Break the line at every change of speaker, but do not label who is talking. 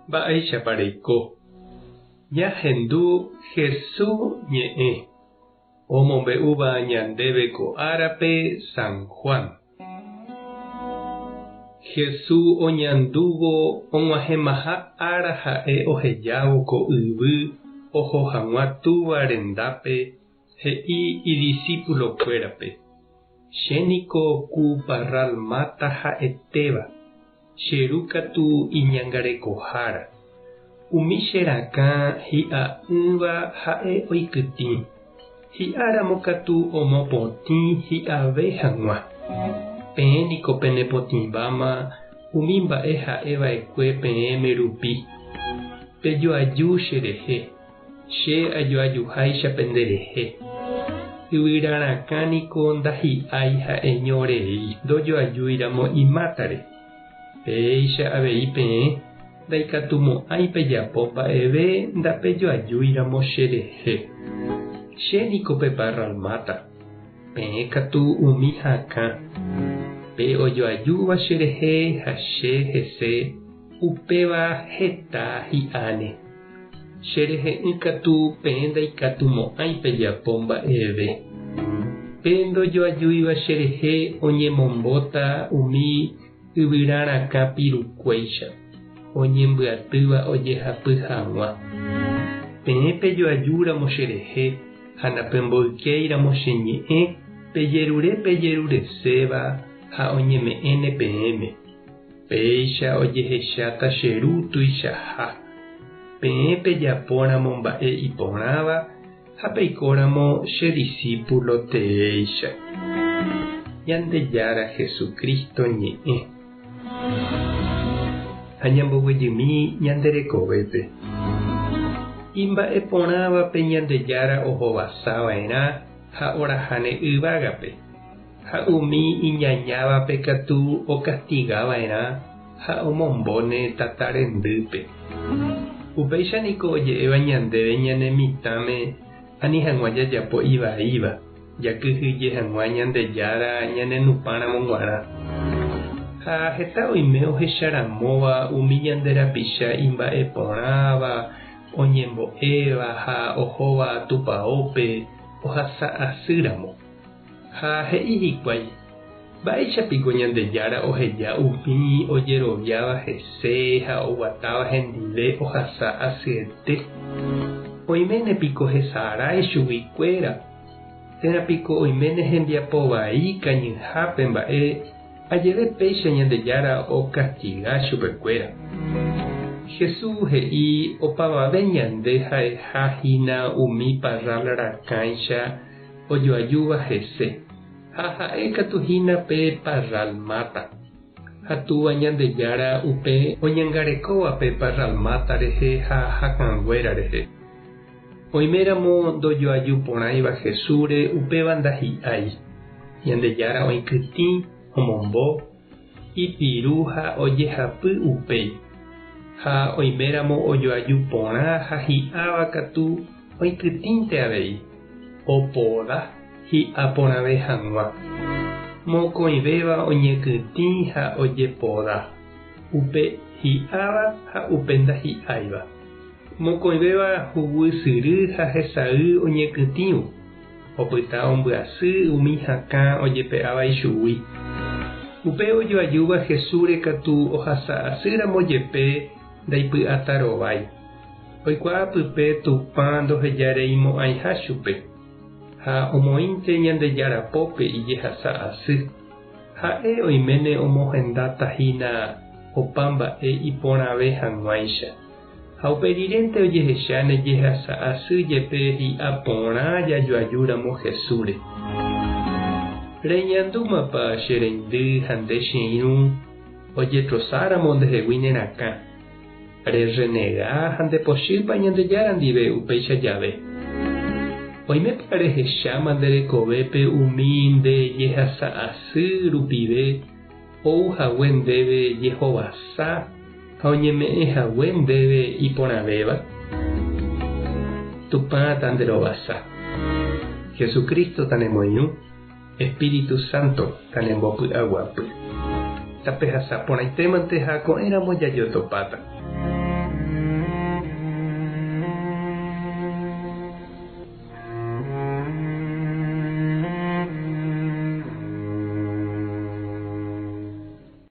Mba'eichapareiko. Ñahendu Jesús ñe'ẽ. Omombe'úva ñandéve ko árape San Juan. Jesús oñandúvo og̃uahẽmaha ára ha'e ohejávo ko yvy oho hag̃ua túva rendápe he'i idiscípulokuérape. Chéniko ku Parral Mata ha'etéva, cherúkatu iñangarekohára. Umi cherakã hi'a'ỹva ha'e oikytĩ. Hi'áramo katu omopotĩ hi'ave hag̃ua. Peẽniko penepotĩmbáma umi mba'e ha'eva'ekue peẽme rupi. Pejoaju cherehe. Che ajoajuháicha penderehe. Yvyrarakãniko ndahi'ái ha'e ñorei ndojoajúiramo imátare. Péicha avei peẽ ndaikatumo'ãi pejapo mba'eve ndapejoajúiramo cherehe. Chéniko pe Parral Mata. Peẽ katu umi hakã. Pe ojoajúva cherehe ha che hese upéva heta hi'áne. Cherehe'ỹ katu peẽ ndaikatumo'ãi pejapo mba'eve. Pe ndojoajúiva cherehe oñemombóta umi yvyrarakã pirukuéicha. Oñembyatýva ojehapy hag̃ua. Peẽ pejoajúramo cherehe ha napemboykéiramo cheñe'ẽ pejerureséva ha oñeme'ẽne peẽme. Péicha ojehecháta cheru tuichaha. Peẽ pejapóramo mba'e iporãva ha peikóramo che discípulo teéicha. Ñandejára Jesucristo ñe'ẽ. Ha ñamboguejymi ñanderekovépe. Imba'eporãvape Ñandejára ohovasava'erã ha oraháne yvágape. Ha umi iñañávape katu okastigava'erã ha omombóne tata rendýpe. Upéichaniko oje'éva ñandéve ñanemitãme ani hag̃ua jajapo ivaíva, jakyhyje hag̃ua Ñandejára ñanenupáramo g̃uarã. Ha heta oime ohecharamóva umi ñanderapicha imba'eporãva, oñembo'éva ha ohóva tupaópe ohasa'asýramo. Ha he'i hikuái, mba'éichapiko Ñandejára oheja umi ojeroviáva hese ha oguatáva hendive ohasa'asyete. Oiménepiko hesarái chuguikuéra. Térãpiko oiméne hembiapo vai kañyhápe mba'e ajeve péicha Ñandejára okastiga chupekuéra. Jesús he'i opavave ñande ha'ehahína umi Parral rakãicha ojoajúva hese. Ha ha'e katuhína pe Parral Mata. Ha túva Ñandejára upe oñangarekóva pe Parral Mata rehe ha hakãnguéra rehe. Oiméramo ndojoaju porãiva Jesúsre upéva ndahi'ái. Ñandejára oikytĩ omombo ipiru ha ojehapy upéi. Ha oiméramo ojoaju porã ha hi'áva katu oikytĩnte avei. Opóda hi'a porãve hag̃ua. Mokõivéva oñekytĩ ha ojepóda. Upe hi'áva ha upe ndahi'áiva. Mokõivéva huguisyry ha hesay oñekytĩvo. Opyta ombyasy umi hakã ojepe'áva ichugui. Upe ojoajúva Jesúsre katu ohasa'asýramo jepe ndaipy'atarovái. Oikuaa pype Tupã ndohejareimo'ãiha chupe. Ha omoĩnte Ñandejarapópe ijehasa'asy. Ha'e oiméne omohendátahína opa mba'e iporãve hag̃uáicha. Ha uperirente ojehecháne jehasa'asy jepe hi'a porã jajoajúramo Jesúsre. Reñandúmapa che reindy ha nde che irũ ojetrosáramo ndehegui nerakã. Rerenegá ha ndepochypa Ñandejára ndive upéicha jave. Oimépa rehecháma nderekovépe umi nde jehasa'asy rupive ouhague ndéve jehovasa ha oñeme'ẽhague ndéve iporãvéva. Tupã tanderovasa. Jesucristo tanemoirũ. Espíritu Santo tanembopy'aguapy. tapehasa porãitémante ha ko'ẽramo jajotopáta.